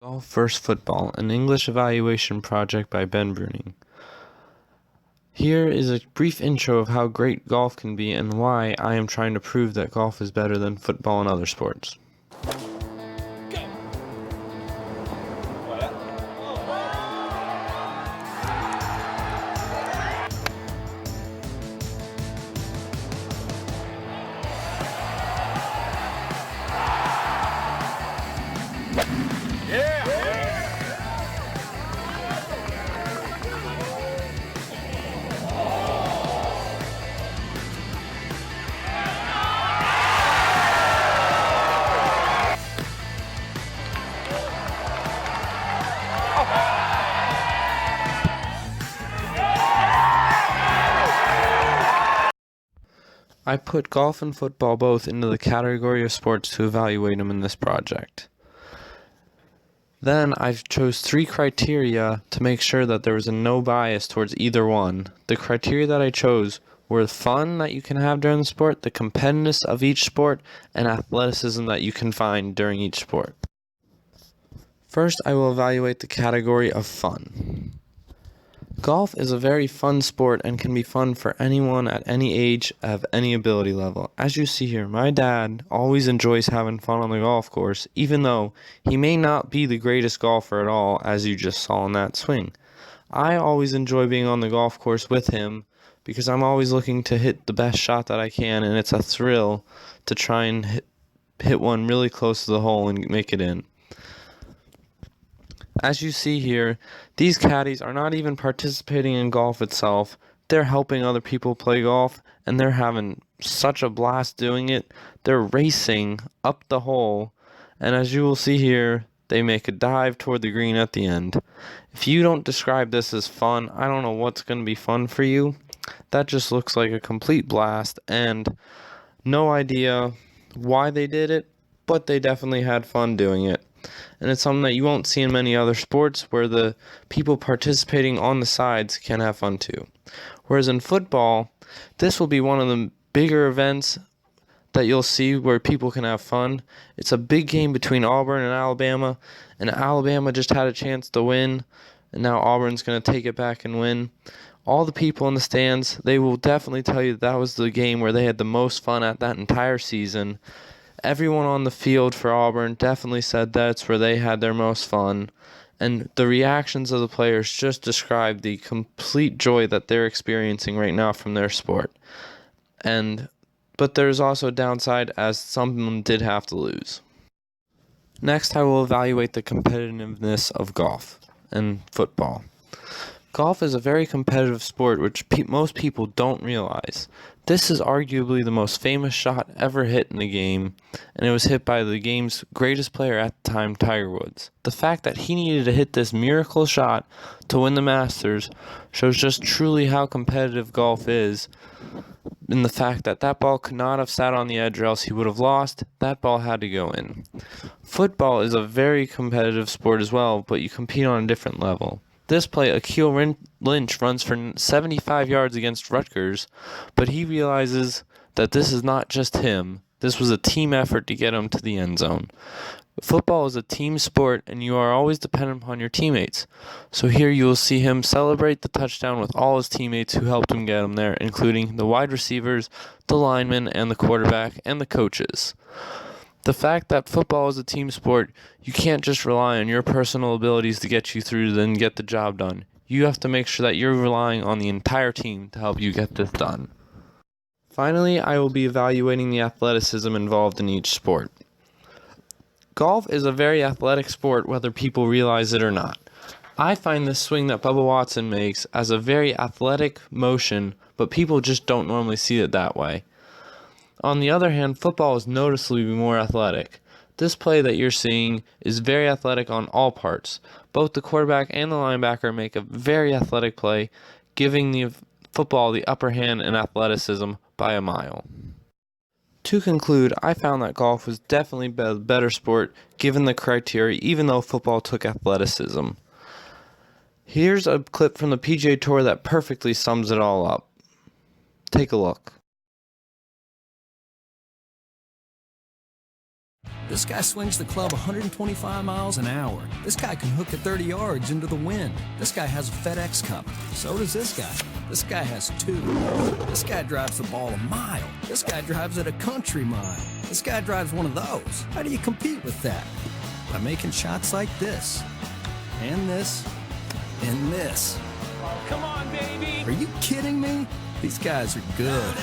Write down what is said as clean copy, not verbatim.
Golf vs. Football, an English evaluation project by Bruning. Here is a brief intro of how great golf can be and why I am trying to prove that golf is better than football and other sports. I put golf and football both into the category of sports to evaluate them in this project. Then I chose 3 criteria to make sure that there was no bias towards either one. The criteria that I chose were the fun that you can have during the sport, the competitiveness of each sport, and athleticism that you can find during each sport. First, I will evaluate the category of fun. Golf is a very fun sport and can be fun for anyone at any age of any ability level. As you see here, my dad always enjoys having fun on the golf course, even though he may not be the greatest golfer at all, as you just saw in that swing. I always enjoy being on the golf course with him because I'm always looking to hit the best shot that I can, and it's a thrill to try and hit one really close to the hole and make it in. As you see here, these caddies are not even participating in golf itself. They're helping other people play golf, and they're having such a blast doing it. They're racing up the hole, and as you will see here, they make a dive toward the green at the end. If you don't describe this as fun, I don't know what's going to be fun for you. That just looks like a complete blast, and no idea why they did it, but they definitely had fun doing it. And it's something that you won't see in many other sports where the people participating on the sides can have fun too. Whereas in football, this will be one of the bigger events that you'll see where people can have fun. It's a big game between Auburn and Alabama just had a chance to win, and now Auburn's going to take it back and win. All the people in the stands, they will definitely tell you that was the game where they had the most fun at that entire season. Everyone on the field for Auburn definitely said that's where they had their most fun, and the reactions of the players just describe the complete joy that they're experiencing right now from their sport. But there's also a downside, as some of them did have to lose. Next, I will evaluate the competitiveness of golf and football. Golf is a very competitive sport which most people don't realize. This is arguably the most famous shot ever hit in the game, and it was hit by the game's greatest player at the time, Tiger Woods. The fact that he needed to hit this miracle shot to win the Masters shows just truly how competitive golf is, in the fact that that ball could not have sat on the edge or else he would have lost. That ball had to go in. Football is a very competitive sport as well, but you compete on a different level. This play, Akil Lynch runs for 75 yards against Rutgers, but he realizes that this is not just him. This was a team effort to get him to the end zone. Football is a team sport, and you are always dependent upon your teammates. So here you will see him celebrate the touchdown with all his teammates who helped him get him there, including the wide receivers, the linemen, and the quarterback, and the coaches. The fact that football is a team sport, you can't just rely on your personal abilities to get you through and get the job done. You have to make sure that you're relying on the entire team to help you get this done. Finally, I will be evaluating the athleticism involved in each sport. Golf is a very athletic sport, whether people realize it or not. I find this swing that Bubba Watson makes as a very athletic motion, but people just don't normally see it that way. On the other hand, football is noticeably more athletic. This play that you're seeing is very athletic on all parts. Both the quarterback and the linebacker make a very athletic play, giving the football the upper hand in athleticism by a mile. To conclude, I found that golf was definitely a better sport given the criteria, even though football took athleticism. Here's a clip from the PGA Tour that perfectly sums it all up. Take a look. This guy swings the club 125 miles an hour. This guy can hook it 30 yards into the wind. This guy has a FedEx Cup. So does this guy. This guy has 2. This guy drives the ball a mile. This guy drives it a country mile. This guy drives one of those. How do you compete with that? By making shots like this, and this, and this. Come on, baby! Are you kidding me? These guys are good.